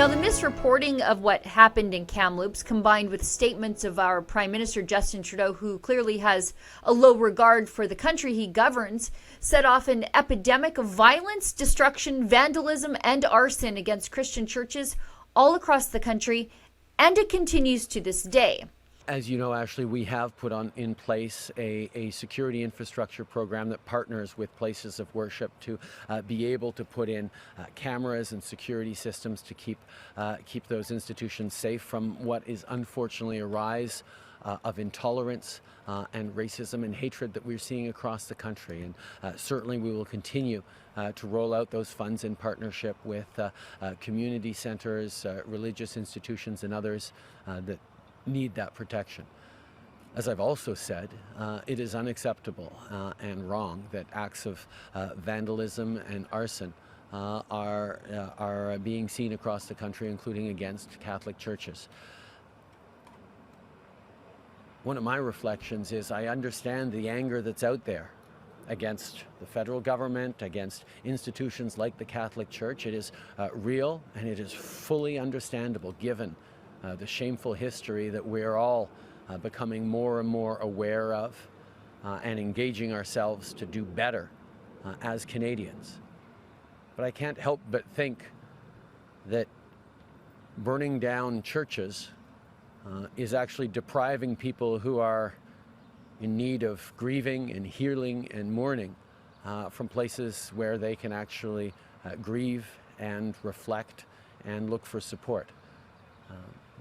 Now, the misreporting of what happened in Kamloops, combined with statements of our Prime Minister Justin Trudeau, who clearly has a low regard for the country he governs, set off an epidemic of violence, destruction, vandalism, and arson against Christian churches all across the country, and it continues to this day. As you know, Ashley, we have put in place a security infrastructure program that partners with places of worship to be able to put in cameras and security systems to keep those institutions safe from what is unfortunately a rise of intolerance and racism and hatred that we're seeing across the country. And certainly we will continue to roll out those funds in partnership with community centers, religious institutions, and others that need that protection. As I've also said, it is unacceptable and wrong that acts of vandalism and arson are being seen across the country, including against Catholic churches. One of my reflections is I understand the anger that's out there against the federal government, against institutions like the Catholic Church. It is real and it is fully understandable given the shameful history that we're all becoming more and more aware of and engaging ourselves to do better as Canadians. But I can't help but think that burning down churches is actually depriving people who are in need of grieving and healing and mourning from places where they can actually grieve and reflect and look for support.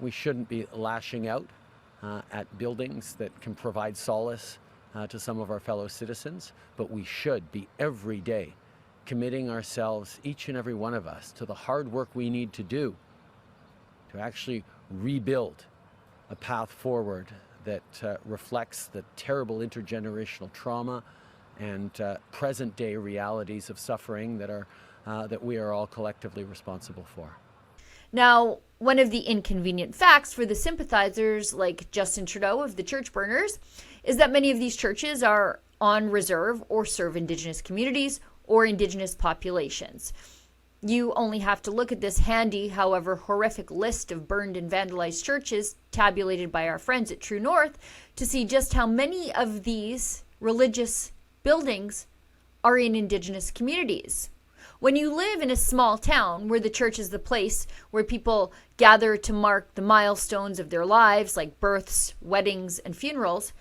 We shouldn't be lashing out at buildings that can provide solace to some of our fellow citizens, but we should be every day committing ourselves, each and every one of us, to the hard work we need to do to actually rebuild a path forward that reflects the terrible intergenerational trauma and present-day realities of suffering that we are all collectively responsible for. Now, one of the inconvenient facts for the sympathizers like Justin Trudeau of the church burners is that many of these churches are on reserve or serve Indigenous communities or Indigenous populations. You only have to look at this handy, however horrific list of burned and vandalized churches tabulated by our friends at True North to see just how many of these religious buildings are in Indigenous communities. When you live in a small town where the church is the place where people gather to mark the milestones of their lives, like births, weddings, and funerals,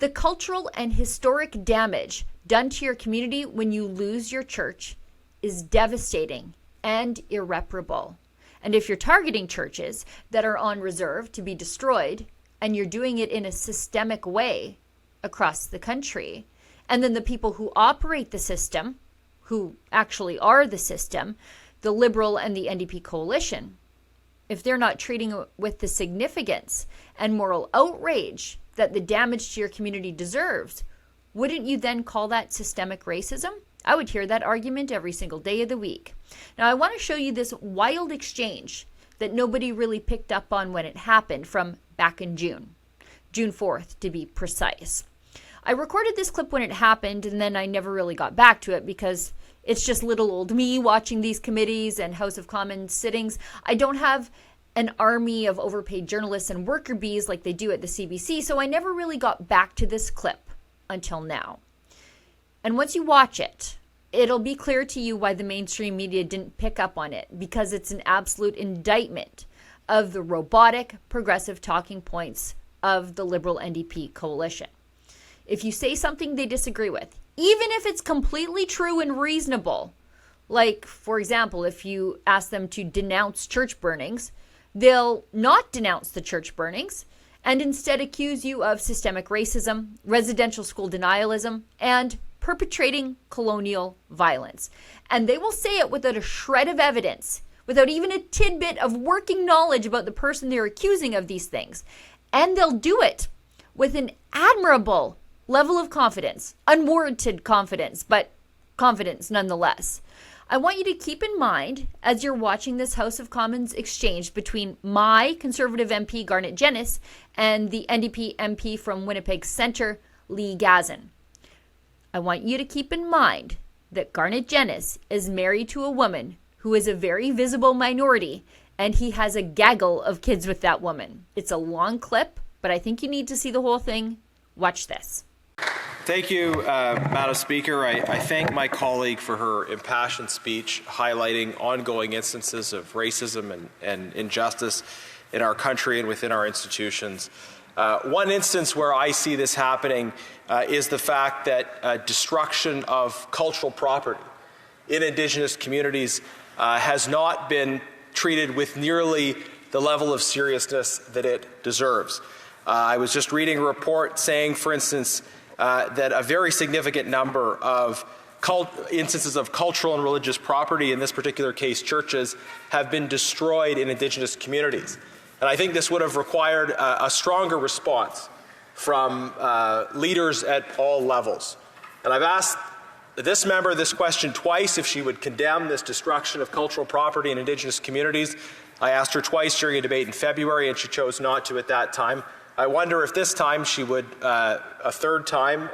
the cultural and historic damage done to your community when you lose your church is devastating and irreparable. And if you're targeting churches that are on reserve to be destroyed, and you're doing it in a systemic way across the country, and then the people who operate the system, who actually are the system, the Liberal and the NDP coalition, if they're not treating it with the significance and moral outrage that the damage to your community deserves, wouldn't you then call that systemic racism? I would hear that argument every single day of the week. Now, I want to show you this wild exchange that nobody really picked up on when it happened from back in June 4th to be precise. I recorded this clip when it happened, and then I never really got back to it because it's just little old me watching these committees and House of Commons sittings. I don't have an army of overpaid journalists and worker bees like they do at the CBC, so I never really got back to this clip until now. And once you watch it, it'll be clear to you why the mainstream media didn't pick up on it, because it's an absolute indictment of the robotic, progressive talking points of the Liberal-NDP coalition. If you say something they disagree with, even if it's completely true and reasonable, like, for example, if you ask them to denounce church burnings, they'll not denounce the church burnings and instead accuse you of systemic racism, residential school denialism, and perpetrating colonial violence. And they will say it without a shred of evidence, without even a tidbit of working knowledge about the person they're accusing of these things. And they'll do it with an admirable level of confidence, unwarranted confidence, but confidence nonetheless. I want you to keep in mind, as you're watching this House of Commons exchange between my Conservative MP, Garnet Jennis, and the NDP MP from Winnipeg Centre, Lee Gazin. I want you to keep in mind that Garnet Jennis is married to a woman who is a very visible minority and he has a gaggle of kids with that woman. It's a long clip, but I think you need to see the whole thing. Watch this. Thank you, Madam Speaker. I thank my colleague for her impassioned speech highlighting ongoing instances of racism and injustice in our country and within our institutions. One instance where I see this happening is the fact that destruction of cultural property in Indigenous communities has not been treated with nearly the level of seriousness that it deserves. I was just reading a report saying, for instance, that a very significant number of instances of cultural and religious property, in this particular case churches, have been destroyed in Indigenous communities. And I think this would have required a stronger response from leaders at all levels. And I've asked this member this question twice, if she would condemn this destruction of cultural property in Indigenous communities. I asked her twice during a debate in February, and she chose not to at that time. I wonder if this time she would, a third time,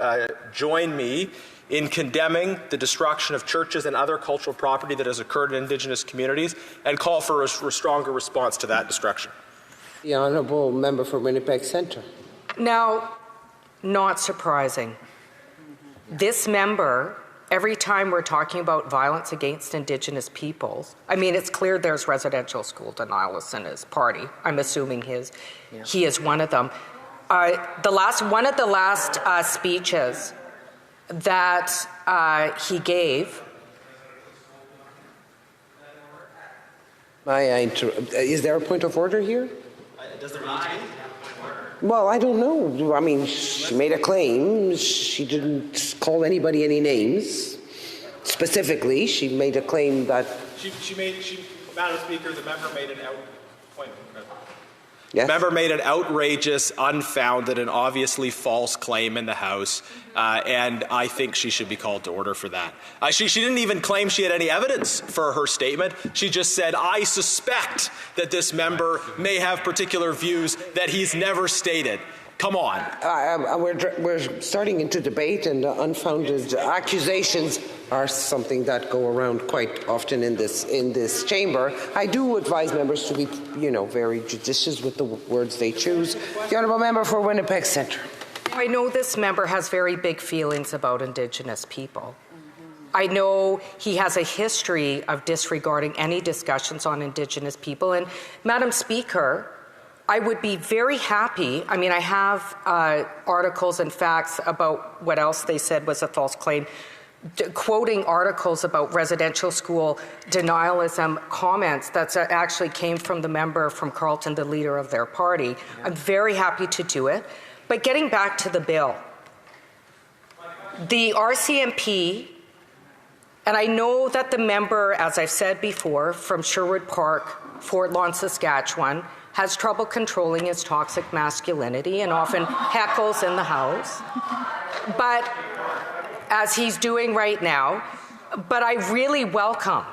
join me in condemning the destruction of churches and other cultural property that has occurred in Indigenous communities and call for a stronger response to that destruction. The honourable member for Winnipeg Centre. Now, not surprising. This member, every time we're talking about violence against Indigenous peoples, I mean, it's clear there's residential school denialists in his party. I'm assuming he is one of them. One of the last speeches that he gave. Is there a point of order here? Does there need to be? Well, I don't know. I mean, she made a claim. She didn't call anybody any names. Specifically, she made a claim that... Madam Speaker, the member made an Yes? member made an outrageous, unfounded, and obviously false claim in the House, and I think she should be called to order for that. She didn't even claim she had any evidence for her statement. She just said, I suspect that this member may have particular views that he's never stated. Come on. We're starting into debate, and unfounded accusations are something that go around quite often in this chamber. I do advise members to be, very judicious with the words they choose. The honourable member for Winnipeg Centre. I know this member has very big feelings about Indigenous people. I know he has a history of disregarding any discussions on Indigenous people. And Madam Speaker, I would be very happy. I mean, I have articles and facts about what else they said was a false claim, quoting articles about residential school denialism comments that actually came from the member from Carleton, the leader of their party. Yeah. I'm very happy to do it. But getting back to the bill, the RCMP, and I know that the member, as I've said before, from Sherwood Park, Fort Lawn, Saskatchewan, has trouble controlling his toxic masculinity and often heckles in the House, but as he's doing right now. But I really welcome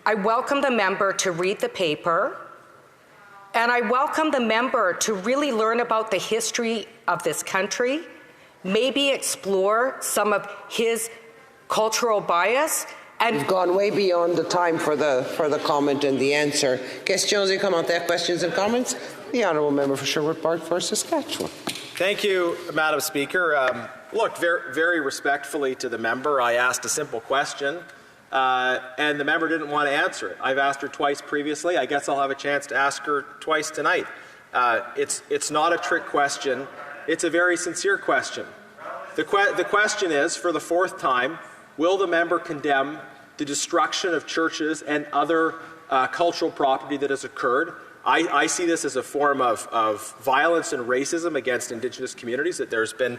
the member to read the paper, and I welcome the member to really learn about the history of this country, maybe explore some of his cultural bias. And we've gone way beyond the time for the comment and the answer. Questions et commentaires, questions and comments? The honourable member for Sherwood Park for Saskatchewan. Thank you, Madam Speaker. Look, very respectfully to the member, I asked a simple question, and the member didn't want to answer it. I've asked her twice previously. I guess I'll have a chance to ask her twice tonight. It's not a trick question. It's a very sincere question. The question is, for the fourth time, will the member condemn the destruction of churches and other cultural property that has occurred? I see this as a form of violence and racism against Indigenous communities, that there's been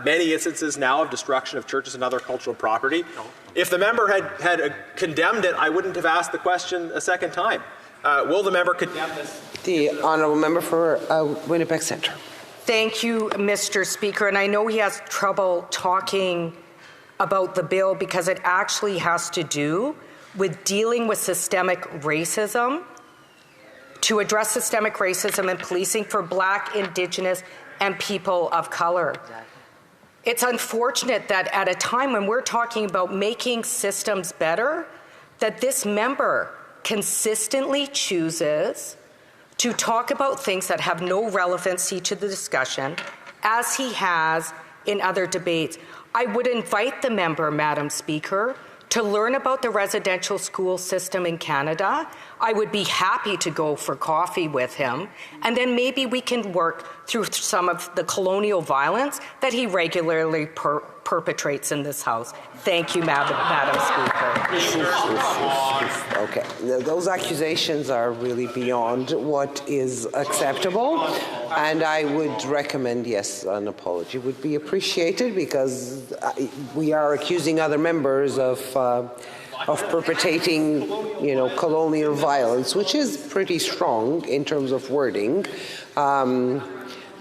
many instances now of destruction of churches and other cultural property. If the member had condemned it, I wouldn't have asked the question a second time. Will the member condemn this? The honourable member for Winnipeg Centre. Thank you, Mr. Speaker. And I know he has trouble talking about the bill because it actually has to do with dealing with systemic racism, to address systemic racism and policing for Black, Indigenous, and people of color. It's unfortunate that at a time when we're talking about making systems better, that this member consistently chooses to talk about things that have no relevancy to the discussion, as he has in other debates. I would invite the member, Madam Speaker, to learn about the residential school system in Canada. I would be happy to go for coffee with him, and then maybe we can work through some of the colonial violence that he regularly perpetrates in this House. Thank you, Madam Speaker. Okay, those accusations are really beyond what is acceptable, and I would recommend, yes, an apology would be appreciated, because we are accusing other members of perpetrating, colonial violence, which is pretty strong in terms of wording.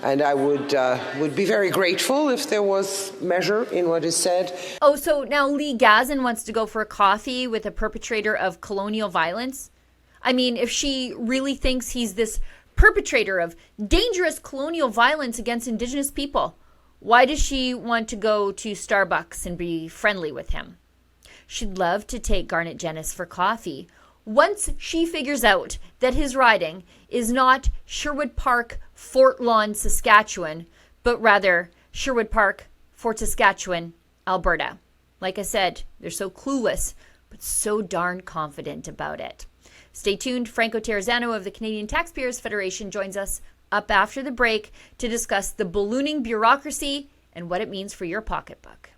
And I would be very grateful if there was measure in what is said. Oh, so now Lee Gazin wants to go for a coffee with a perpetrator of colonial violence? I mean, if she really thinks he's this perpetrator of dangerous colonial violence against Indigenous people, why does she want to go to Starbucks and be friendly with him? She'd love to take Garnet Jennis for coffee once she figures out that his riding is not Sherwood Park, Fort Lawn, Saskatchewan, but rather Sherwood Park, Fort Saskatchewan, Alberta. Like I said, they're so clueless, but so darn confident about it. Stay tuned. Franco Terrazzano of the Canadian Taxpayers Federation joins us up after the break to discuss the ballooning bureaucracy and what it means for your pocketbook.